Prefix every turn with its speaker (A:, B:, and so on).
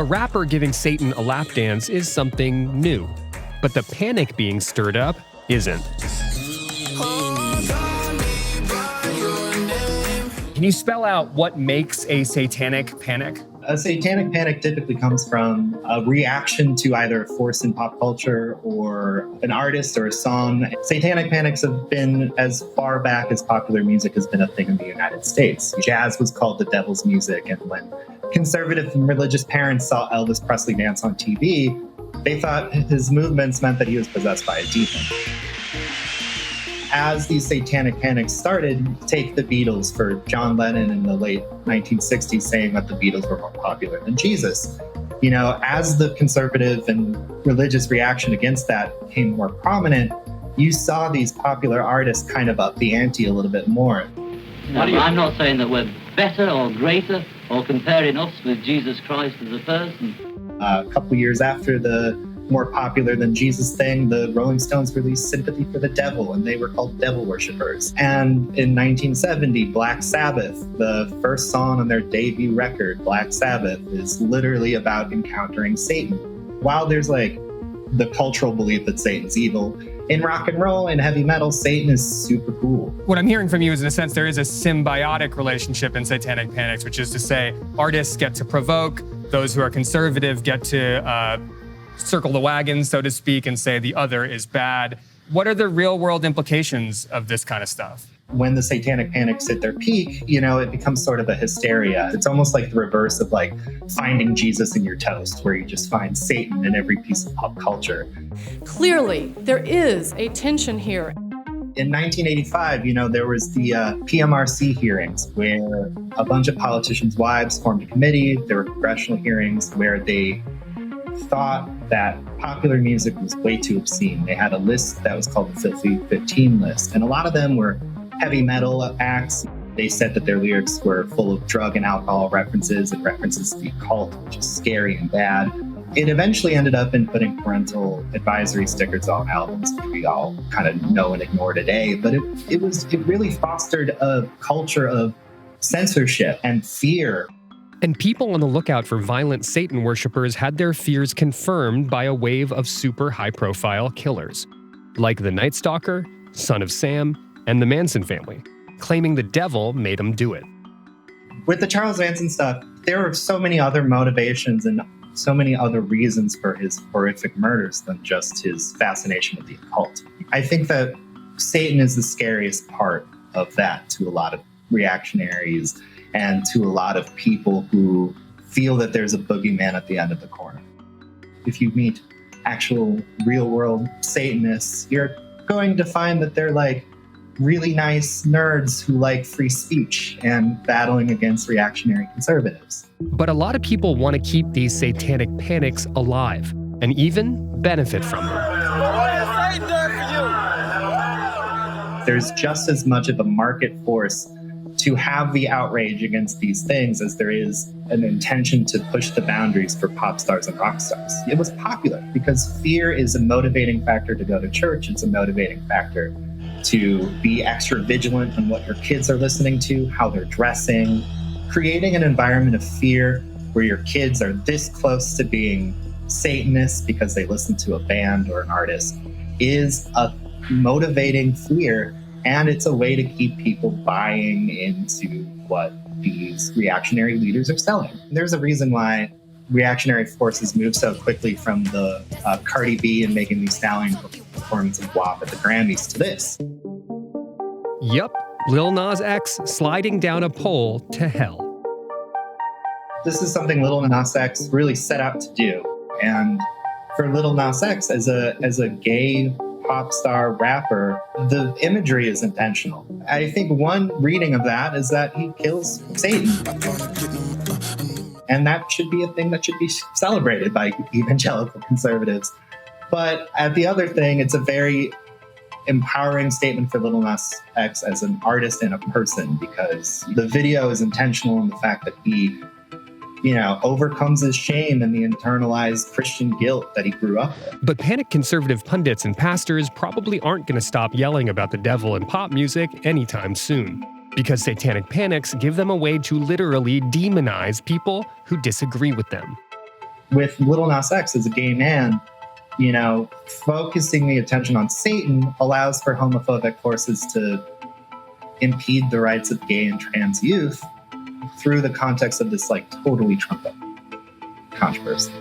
A: A rapper giving Satan a lap dance is something new, but the panic being stirred up isn't. Can you spell out what makes a satanic panic?
B: A satanic panic typically comes from a reaction to either a force in pop culture or an artist or a song. Satanic panics have been as far back as popular music has been a thing in the United States. Jazz was called the devil's music, and when conservative and religious parents saw Elvis Presley dance on TV, they thought his movements meant that he was possessed by a demon. As these satanic panics started, take the Beatles for John Lennon in the late 1960s saying that the Beatles were more popular than Jesus. You know, as the conservative and religious reaction against that became more prominent, you saw these popular artists kind of up the ante a little bit more.
C: No, I'm not saying that we're better or greater or comparing us with Jesus Christ as a person.
B: A couple years after the more popular than Jesus thing, the Rolling Stones released Sympathy for the Devil, and they were called devil worshippers. And in 1970, Black Sabbath, the first song on their debut record, Black Sabbath, is literally about encountering Satan. While there's like the cultural belief that Satan's evil, in rock and roll and heavy metal, Satan is super cool.
A: What I'm hearing from you is, in a sense, there is a symbiotic relationship in satanic panics, which is to say artists get to provoke, those who are conservative get to circle the wagon, so to speak, and say the other is bad. What are the real world implications of this kind of stuff?
B: When the satanic panics at their peak, you know, it becomes sort of a hysteria. It's almost like the reverse of like finding Jesus in your toast, where you just find Satan in every piece of pop culture.
D: Clearly, there is a tension here.
B: In 1985, you know, there was the PMRC hearings where a bunch of politicians' wives formed a committee. There were congressional hearings where they thought that popular music was way too obscene. They had a list that was called the Filthy 15 list, and a lot of them were heavy metal acts. They said that their lyrics were full of drug and alcohol references and references to the occult, which is scary and bad. It eventually ended up in putting parental advisory stickers on albums, which we all kind of know and ignore today. But it really fostered a culture of censorship and fear.
A: And people on the lookout for violent Satan worshippers had their fears confirmed by a wave of super high-profile killers, like the Night Stalker, Son of Sam, and the Manson family, claiming the devil made them do it.
B: With the Charles Manson stuff, there are so many other motivations and so many other reasons for his horrific murders than just his fascination with the occult. I think that Satan is the scariest part of that to a lot of reactionaries and to a lot of people who feel that there's a boogeyman at the end of the corner. If you meet actual real-world Satanists, you're going to find that they're like really nice nerds who like free speech and battling against reactionary conservatives.
A: But a lot of people want to keep these satanic panics alive and even benefit from them.
B: There's just as much of a market force to have the outrage against these things as there is an intention to push the boundaries for pop stars and rock stars. It was popular because fear is a motivating factor to go to church. It's a motivating factor to be extra vigilant on what your kids are listening to, how they're dressing. Creating an environment of fear where your kids are this close to being Satanists because they listen to a band or an artist is a motivating fear. And it's a way to keep people buying into what these reactionary leaders are selling. There's a reason why reactionary forces move so quickly from the Cardi B and Megan Thee Stallion performance of WAP at the Grammys to this.
A: Yup, Lil Nas X sliding down a pole to hell.
B: This is something Lil Nas X really set out to do. And for Lil Nas X, as a gay pop star rapper, the imagery is intentional. I think one reading of that is that he kills Satan. And that should be a thing that should be celebrated by evangelical conservatives. But at the other thing, it's a very empowering statement for Lil Nas X as an artist and a person, because the video is intentional in the fact that he, overcomes his shame and the internalized Christian guilt that he grew up with.
A: But panic conservative pundits and pastors probably aren't going to stop yelling about the devil in pop music anytime soon, because satanic panics give them a way to literally demonize people who disagree with them.
B: with Lil Nas X as a gay man, you know, focusing the attention on Satan allows for homophobic forces to impede the rights of gay and trans youth through the context of this like totally trumped up controversy.